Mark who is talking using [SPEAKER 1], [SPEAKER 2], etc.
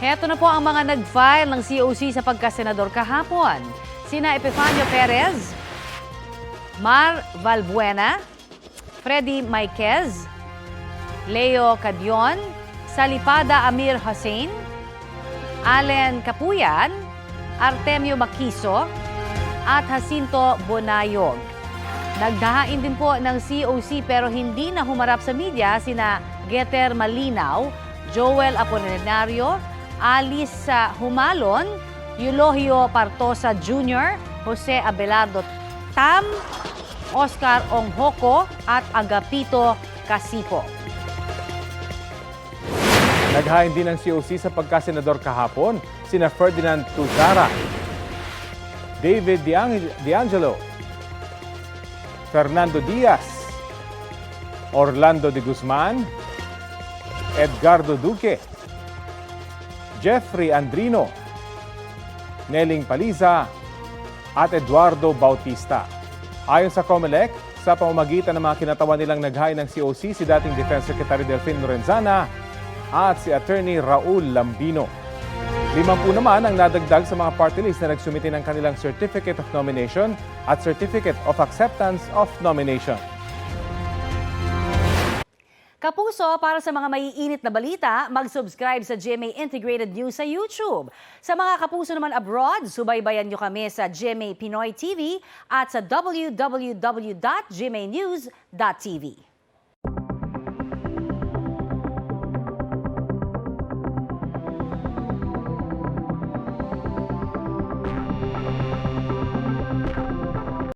[SPEAKER 1] Heto na po ang mga nag-file ng COC sa pagkasenador kahapon. Sina Epifanio Perez, Mar Valbuena, Freddy Maiquez, Leo Cadion, Salipada Amir Hussein, Allen Capuyan, Artemio Maquiso, at Jacinto Bonayog. Nagdahain din po ng COC pero hindi na humarap sa media sina Geter Malinaw, Joel Apolinario, Alice Humalon, Eulogio Partosa Jr., Jose Abelardo Tam, Oscar Onghoko at Agapito Casipo.
[SPEAKER 2] Naghain din ng COC sa pagkasenador kahapon sina Ferdinand Tuzara, David D'Angelo, Fernando Diaz, Orlando de Guzman, Edgardo Duque, Jeffrey Andrino, Neling Paliza, at Eduardo Bautista. Ayon sa COMELEC, sa pamamagitan ng mga kinatawan nilang naghain ng COC si dating Defense Secretary Delfin Lorenzana at si Attorney Raul Lambino. 50 naman ang nadagdag sa mga party list na nagsumite ng kanilang Certificate of Nomination at Certificate of Acceptance of Nomination.
[SPEAKER 1] Kapuso, para sa mga maiinit na balita, mag-subscribe sa GMA Integrated News sa YouTube. Sa mga kapuso naman abroad, subaybayan nyo kami sa GMA Pinoy TV at sa www.gmanews.tv.